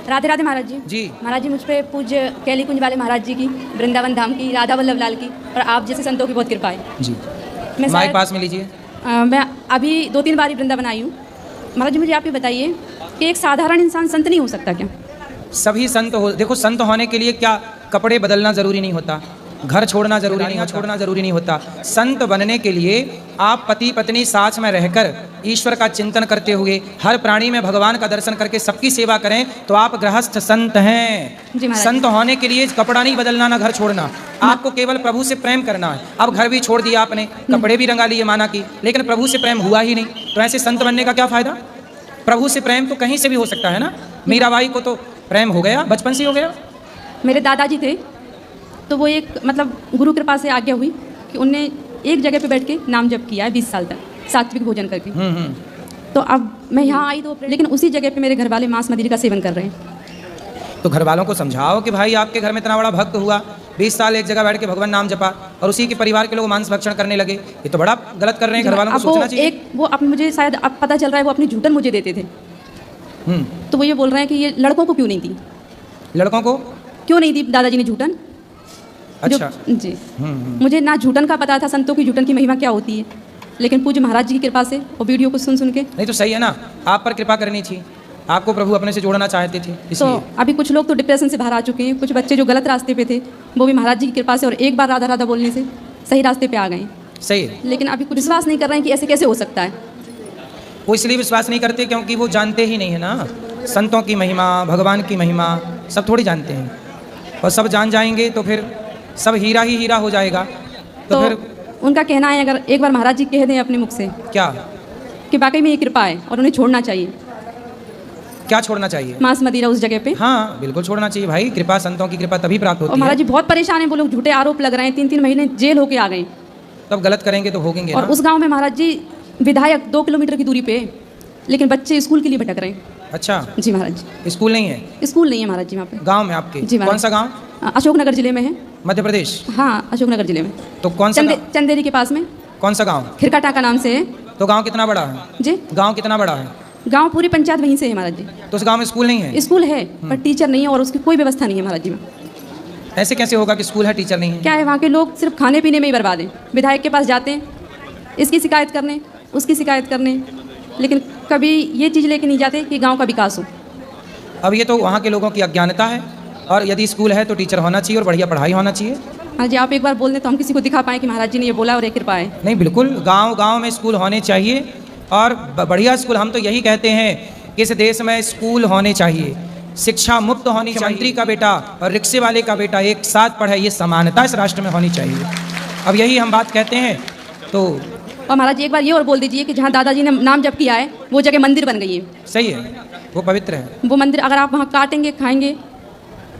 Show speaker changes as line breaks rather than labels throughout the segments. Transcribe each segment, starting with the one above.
राधे राधे महाराज जी।
जी
महाराज जी, मुझ पे पूज्य कैली कुंज वाले महाराज जी की, वृंदावन धाम की, राधा वल्लभ लाल की और आप जैसे संतों की बहुत कृपा है।
जी,
मैं
माइक पास में लीजिए।
मैं अभी 2-3 बार वृंदावन आई हूँ। महाराज जी, मुझे आप ये बताइए कि एक साधारण इंसान संत नहीं हो सकता क्या?
सभी संत हो, देखो संत होने के लिए क्या कपड़े बदलना जरूरी नहीं होता, घर छोड़ना जरूरी नहीं होता। संत बनने के लिए आप पति पत्नी साथ में रहकर ईश्वर का चिंतन करते हुए हर प्राणी में भगवान का दर्शन करके सबकी सेवा करें तो आप गृहस्थ संत हैं। संत होने के लिए कपड़ा नहीं बदलना, ना घर छोड़ना, आपको केवल प्रभु से प्रेम करना है। अब घर भी छोड़ दिया आपने, कपड़े भी रंगा लिए माना की, लेकिन प्रभु से प्रेम हुआ ही नहीं, तो ऐसे संत बनने का क्या फायदा? प्रभु से प्रेम तो कहीं से भी हो सकता है ना। मीराबाई को तो प्रेम हो गया, बचपन से हो गया।
मेरे दादाजी थे तो वो एक मतलब गुरु कृपा से आज्ञा हुई कि उनने एक जगह पे बैठ के नाम जप किया है 20 साल तक, सात्विक भोजन करके। तो अब मैं यहाँ आई तो, लेकिन उसी जगह पे मेरे घर वाले मांस मदिरा का सेवन कर रहे हैं।
तो घर वालों को समझाओ कि भाई आपके घर में इतना बड़ा भक्त हुआ, 20 साल एक जगह बैठ के भगवान नाम जपा और उसी के परिवार के लोग मांस भक्षण करने लगे, ये तो बड़ा गलत कर रहे हैं। घर वालों को सोचना चाहिए।
वो अब मुझे शायद अब पता चल रहा है वो अपनी झूठन मुझे देते थे। तो वो ये बोल रहे हैं कि ये लड़कों को क्यों नहीं दी,
लड़कों को
क्यों नहीं दी दादाजी ने झूठन।
अच्छा
जी, मुझे ना झूठन का पता था, संतों की झूठन की महिमा क्या होती है, लेकिन पूज्य महाराज जी की कृपा से और वीडियो को सुन के।
नहीं तो सही है ना, आप पर कृपा करनी थी, आपको प्रभु अपने से जोड़ना चाहते थे इसलिए।
तो अभी कुछ लोग तो डिप्रेशन से बाहर आ चुके हैं, कुछ बच्चे जो गलत रास्ते पे थे वो भी महाराज जी की कृपा से और एक बार राधा राधा बोलने से सही रास्ते पे आ गए।
सही है,
लेकिन अभी कुछ विश्वास नहीं कर रहे हैं कि ऐसे कैसे हो सकता है।
वो इसलिए विश्वास नहीं करते क्योंकि वो जानते ही नहीं है ना संतों की महिमा, भगवान की महिमा सब थोड़ी जानते हैं। और सब जान जाएंगे तो फिर सब हीरा ही हीरा हो जाएगा। तो फिर
उनका कहना है अगर एक बार महाराज जी कह दें अपने मुख से
क्या
कि वाकई में ये कृपा है और उन्हें छोड़ना चाहिए।
क्या छोड़ना चाहिए?
मांस मदिरा उस जगह पे।
हाँ बिल्कुल छोड़ना चाहिए भाई, कृपा संतों की कृपा तभी प्राप्त होती है।
और महाराज जी बहुत परेशान है, वो लोग झूठे आरोप लग रहे हैं, 3-3 महीने जेल होके आ गए।
तब गलत करेंगे तो भोगेंगे।
और उस गांव में महाराज जी विधायक 2 किलोमीटर की दूरी पे, लेकिन बच्चे स्कूल के लिए भटक रहे हैं।
अच्छा
जी महाराज जी,
स्कूल नहीं है?
स्कूल नहीं है महाराज जी वहाँ पे।
गांव में आपके?
जी
कौन सा गांव?
अशोकनगर जिले में है,
मध्य प्रदेश।
हाँ अशोकनगर जिले में।
तो कौन सा
चंदेरी के पास में।
कौन सा गांव?
खिरकाटाका नाम से है।
तो गांव कितना बड़ा है
जी?
गांव कितना बड़ा है?
गांव पूरी पंचायत वहीं से है महाराज जी।
तो उस गांव में स्कूल नहीं है?
स्कूल है पर टीचर नहीं है और उसकी कोई व्यवस्था नहीं है महाराज जी में।
ऐसे कैसे होगा कि स्कूल है टीचर नहीं है?
क्या है, वहाँ के लोग सिर्फ खाने पीने में ही बर्बाद हैं। विधायक के पास जाते हैं इसकी शिकायत करने, उसकी शिकायत करने, लेकिन कभी ये चीज़ लेके नहीं जाते कि गाँव का विकास हो।
अब ये तो वहाँ के लोगों की अज्ञानता है, और यदि स्कूल है तो टीचर होना चाहिए और बढ़िया पढ़ाई होना चाहिए।
हाँ जी, आप एक बार बोल दें तो हम किसी को दिखा पाएँ कि महाराज जी ने ये बोला और ये कृपा है।
नहीं बिल्कुल, गांव गांव में स्कूल होने चाहिए और बढ़िया स्कूल। हम तो यही कहते हैं कि इस देश में स्कूल होने चाहिए, शिक्षा मुक्त होनी चाहिए। मंत्री का बेटा और रिक्शे वाले का बेटा एक साथ पढ़े, ये समानता इस राष्ट्र में होनी चाहिए। अब यही हम बात कहते हैं। तो
और महाराज जी एक बार ये और बोल दीजिए कि जहाँ दादाजी ने नाम जप किया है वो जगह मंदिर बन गई है।
सही है, वो पवित्र है।
वो मंदिर अगर आप वहाँ काटेंगे, खाएंगे,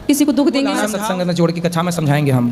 किसी को दुख देंगे,
सत्संग में जोड़ के कक्षा में समझाएंगे हम।